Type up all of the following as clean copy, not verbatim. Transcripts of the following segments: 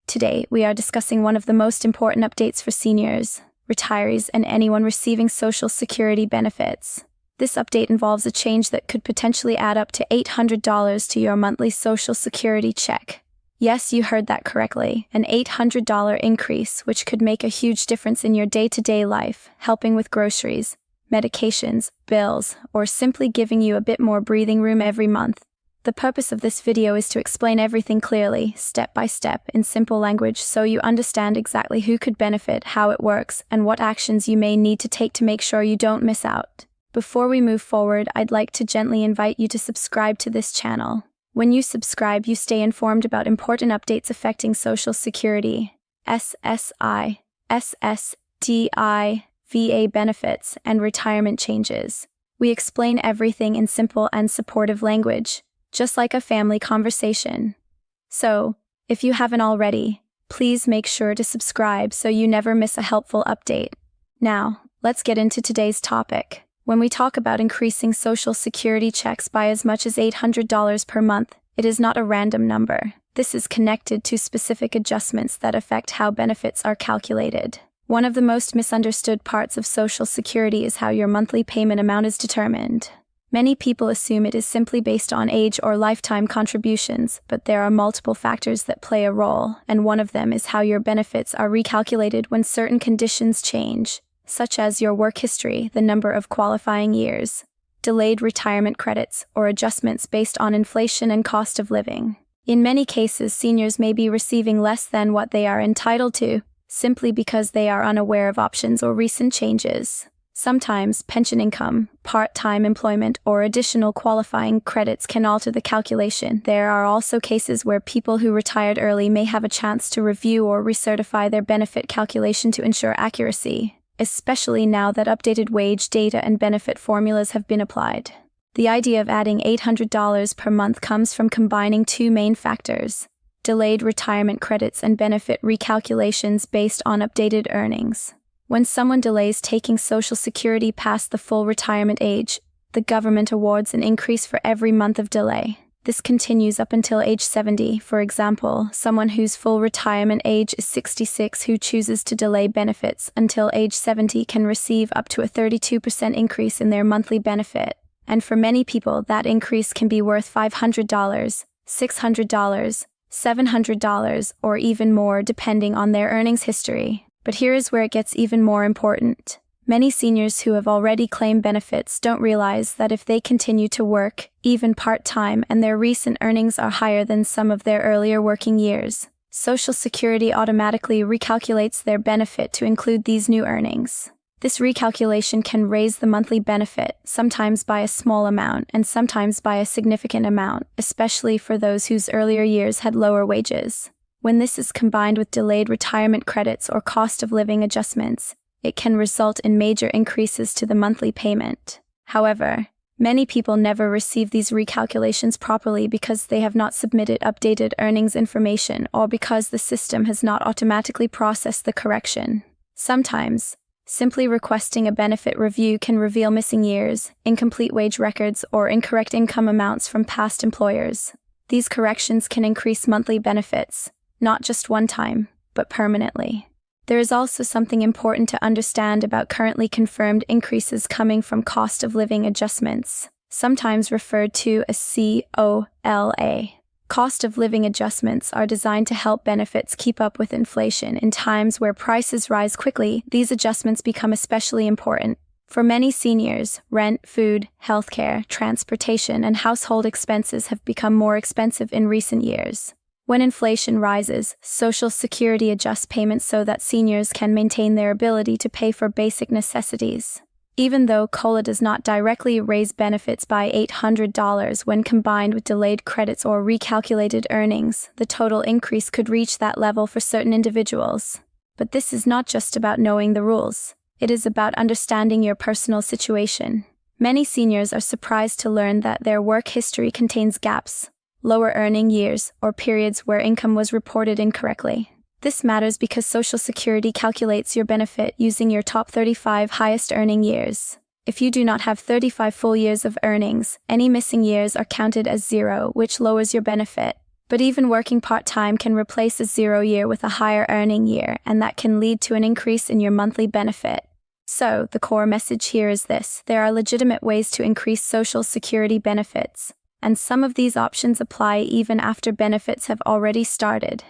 Today, we are discussing one of the most important updates for seniors, retirees, and anyone receiving Social Security benefits. This update involves a change that could potentially add up to $800 to your monthly Social Security check. Yes, you heard that correctly, an $800 increase, which could make a huge difference in your day-to-day life, helping with groceries, medications, bills, or simply giving you a bit more breathing room every month. The purpose of this video is to explain everything clearly, step by step, in simple language so you understand exactly who could benefit, how it works, and what actions you may need to take to make sure you don't miss out. Before we move forward, I'd like to gently invite you to subscribe to this channel. When you subscribe, you stay informed about important updates affecting Social Security, SSI, SSDI, VA benefits, and retirement changes. We explain everything in simple and supportive language, just like a family conversation. So, if you haven't already, please make sure to subscribe so you never miss a helpful update. Now, let's get into today's topic. When we talk about increasing Social Security checks by as much as $800 per month, it is not a random number. This is connected to specific adjustments that affect how benefits are calculated. One of the most misunderstood parts of Social Security is how your monthly payment amount is determined. Many people assume it is simply based on age or lifetime contributions, but there are multiple factors that play a role, and one of them is how your benefits are recalculated when certain conditions change, such as your work history, the number of qualifying years, delayed retirement credits, or adjustments based on inflation and cost of living. In many cases, seniors may be receiving less than what they are entitled to, simply because they are unaware of options or recent changes. Sometimes, pension income, part-time employment, or additional qualifying credits can alter the calculation. There are also cases where people who retired early may have a chance to review or recertify their benefit calculation to ensure accuracy, especially now that updated wage data and benefit formulas have been applied. The idea of adding $800 per month comes from combining two main factors: delayed retirement credits and benefit recalculations based on updated earnings. When someone delays taking Social Security past the full retirement age, the government awards an increase for every month of delay. This continues up until age 70. For example, someone whose full retirement age is 66 who chooses to delay benefits until age 70 can receive up to a 32% increase in their monthly benefit. And for many people, that increase can be worth $500, $600, $700, or even more depending on their earnings history. But here is where it gets even more important. Many seniors who have already claimed benefits don't realize that if they continue to work, even part-time, and their recent earnings are higher than some of their earlier working years, Social Security automatically recalculates their benefit to include these new earnings. This recalculation can raise the monthly benefit, sometimes by a small amount and sometimes by a significant amount, especially for those whose earlier years had lower wages. When this is combined with delayed retirement credits or cost of living adjustments, it can result in major increases to the monthly payment. However, many people never receive these recalculations properly because they have not submitted updated earnings information or because the system has not automatically processed the correction. Sometimes, simply requesting a benefit review can reveal missing years, incomplete wage records, or incorrect income amounts from past employers. These corrections can increase monthly benefits, not just one time, but permanently. There is also something important to understand about currently confirmed increases coming from cost of living adjustments, sometimes referred to as COLA. Cost of living adjustments are designed to help benefits keep up with inflation. In times where prices rise quickly, these adjustments become especially important. For many seniors, rent, food, healthcare, transportation, and household expenses have become more expensive in recent years. When inflation rises, Social Security adjusts payments so that seniors can maintain their ability to pay for basic necessities. Even though COLA does not directly raise benefits by $800 when combined with delayed credits or recalculated earnings, the total increase could reach that level for certain individuals. But this is not just about knowing the rules. It is about understanding your personal situation. Many seniors are surprised to learn that their work history contains gaps, lower earning years, or periods where income was reported incorrectly. This matters because Social Security calculates your benefit using your top 35 highest earning years. If you do not have 35 full years of earnings, any missing years are counted as zero, which lowers your benefit. But even working part-time can replace a 0 year with a higher earning year, and that can lead to an increase in your monthly benefit. So, the core message here is this: there are legitimate ways to increase Social Security benefits, and some of these options apply even after benefits have already started.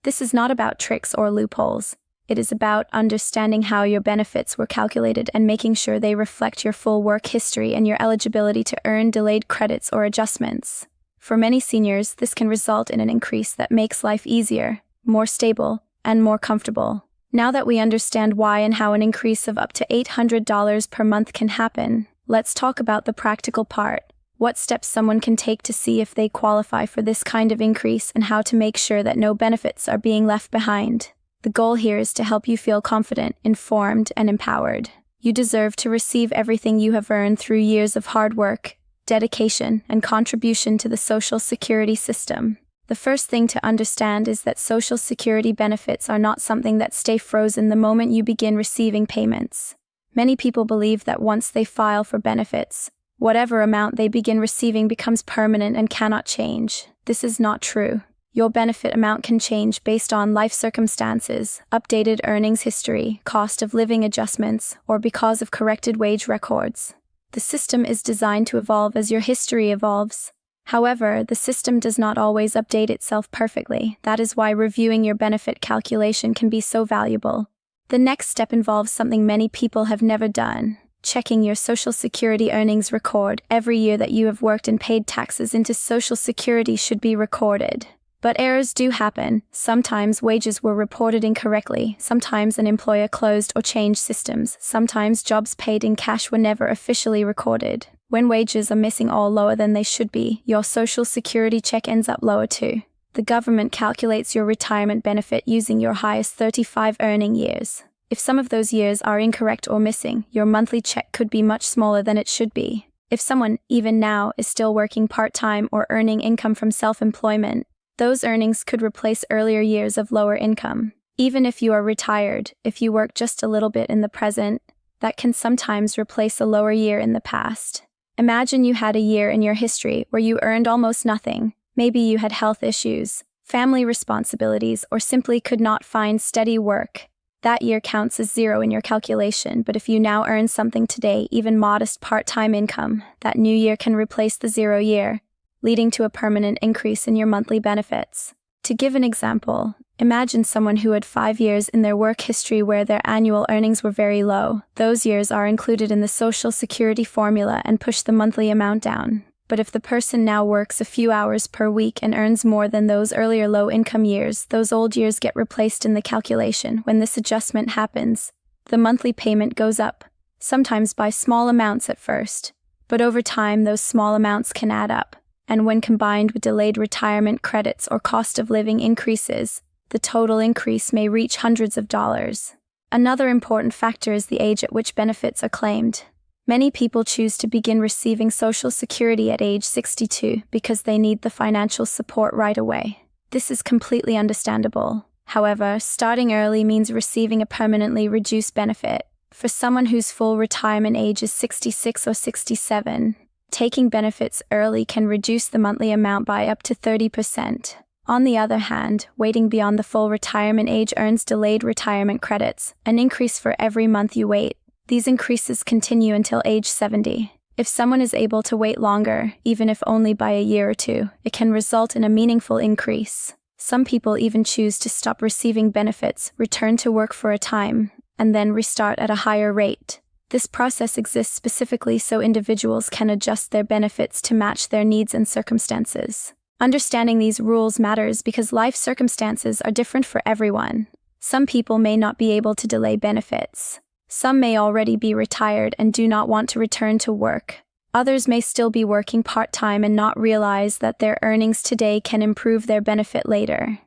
This is not about tricks or loopholes. It is about understanding how your benefits were calculated and making sure they reflect your full work history and your eligibility to earn delayed credits or adjustments. For many seniors, this can result in an increase that makes life easier, more stable, and more comfortable. Now that we understand why and how an increase of up to $800 per month can happen, let's talk about the practical part: what steps someone can take to see if they qualify for this kind of increase and how to make sure that no benefits are being left behind. The goal here is to help you feel confident, informed, and empowered. You deserve to receive everything you have earned through years of hard work, dedication, and contribution to the Social Security system. The first thing to understand is that Social Security benefits are not something that stay frozen the moment you begin receiving payments. Many people believe that once they file for benefits, whatever amount they begin receiving becomes permanent and cannot change. This is not true. Your benefit amount can change based on life circumstances, updated earnings history, cost of living adjustments, or because of corrected wage records. The system is designed to evolve as your history evolves. However, the system does not always update itself perfectly. That is why reviewing your benefit calculation can be so valuable. The next step involves something many people have never done: checking your Social Security earnings record. Every year that you have worked and paid taxes into Social Security should be recorded. But errors do happen. Sometimes wages were reported incorrectly, sometimes an employer closed or changed systems, sometimes jobs paid in cash were never officially recorded. When wages are missing or lower than they should be, your Social Security check ends up lower too. The government calculates your retirement benefit using your highest 35 earning years. If some of those years are incorrect or missing, your monthly check could be much smaller than it should be. If someone, even now, is still working part-time or earning income from self-employment, those earnings could replace earlier years of lower income. Even if you are retired, if you work just a little bit in the present, that can sometimes replace a lower year in the past. Imagine you had a year in your history where you earned almost nothing. Maybe you had health issues, family responsibilities, or simply could not find steady work. That year counts as 0 in your calculation, but if you now earn something today, even modest part-time income, that new year can replace the 0 year, leading to a permanent increase in your monthly benefits. To give an example, imagine someone who had 5 years in their work history where their annual earnings were very low. Those years are included in the Social Security formula and push the monthly amount down. But if the person now works a few hours per week and earns more than those earlier low-income years, those old years get replaced in the calculation. When this adjustment happens, the monthly payment goes up, sometimes by small amounts at first. But over time, those small amounts can add up. And when combined with delayed retirement credits or cost of living increases, the total increase may reach hundreds of dollars. Another important factor is the age at which benefits are claimed. Many people choose to begin receiving Social Security at age 62 because they need the financial support right away. This is completely understandable. However, starting early means receiving a permanently reduced benefit. For someone whose full retirement age is 66 or 67, taking benefits early can reduce the monthly amount by up to 30%. On the other hand, waiting beyond the full retirement age earns delayed retirement credits, an increase for every month you wait. These increases continue until age 70. If someone is able to wait longer, even if only by a year or two, it can result in a meaningful increase. Some people even choose to stop receiving benefits, return to work for a time, and then restart at a higher rate. This process exists specifically so individuals can adjust their benefits to match their needs and circumstances. Understanding these rules matters because life circumstances are different for everyone. Some people may not be able to delay benefits. Some may already be retired and do not want to return to work. Others may still be working part-time and not realize that their earnings today can improve their benefit later.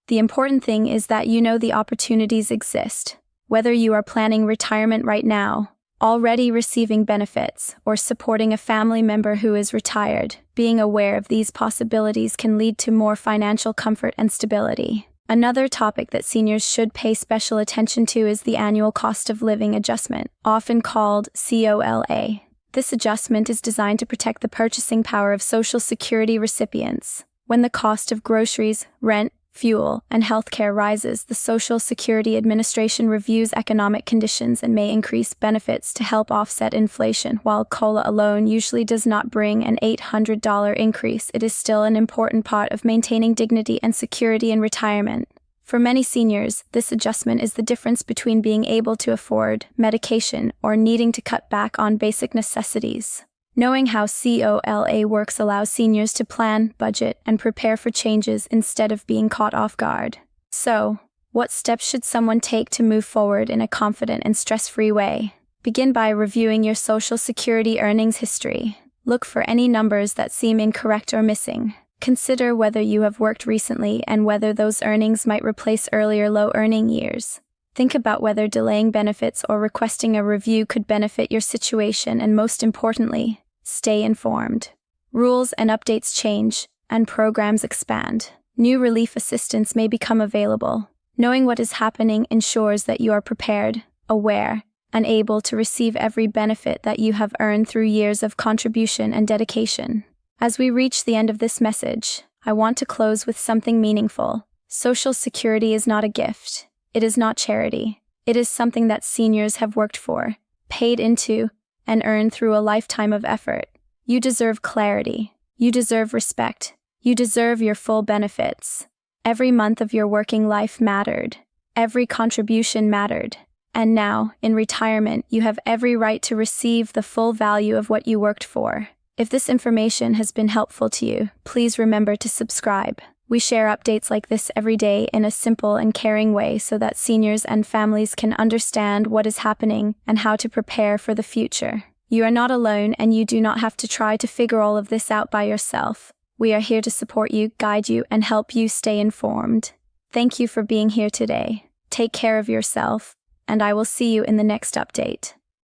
The important thing is that you know the opportunities exist. Whether you are planning retirement right now, already receiving benefits, or supporting a family member who is retired, being aware of these possibilities can lead to more financial comfort and stability. Another topic that seniors should pay special attention to is the annual cost of living adjustment, often called COLA. This adjustment is designed to protect the purchasing power of Social Security recipients. When the cost of groceries, rent, fuel, and healthcare rises, the Social Security Administration reviews economic conditions and may increase benefits to help offset inflation. While COLA alone usually does not bring an $800 increase, it is still an important part of maintaining dignity and security in retirement. For many seniors, this adjustment is the difference between being able to afford medication or needing to cut back on basic necessities. Knowing how COLA works allows seniors to plan, budget, and prepare for changes instead of being caught off guard. So, what steps should someone take to move forward in a confident and stress-free way? Begin by reviewing your Social Security earnings history. Look for any numbers that seem incorrect or missing. Consider whether you have worked recently and whether those earnings might replace earlier low-earning years. Think about whether delaying benefits or requesting a review could benefit your situation, and most importantly, stay informed. Rules and updates change, and programs expand. New relief assistance may become available. Knowing what is happening ensures that you are prepared, aware, and able to receive every benefit that you have earned through years of contribution and dedication. As we reach the end of this message, I want to close with something meaningful. Social Security is not a gift. It is not charity. It is something that seniors have worked for, paid into, and earned through a lifetime of effort. You deserve clarity. You deserve respect. You deserve your full benefits. Every month of your working life mattered. Every contribution mattered. And now, in retirement, you have every right to receive the full value of what you worked for. If this information has been helpful to you, please remember to subscribe. We share updates like this every day in a simple and caring way so that seniors and families can understand what is happening and how to prepare for the future. You are not alone, and you do not have to try to figure all of this out by yourself. We are here to support you, guide you, and help you stay informed. Thank you for being here today. Take care of yourself, and I will see you in the next update.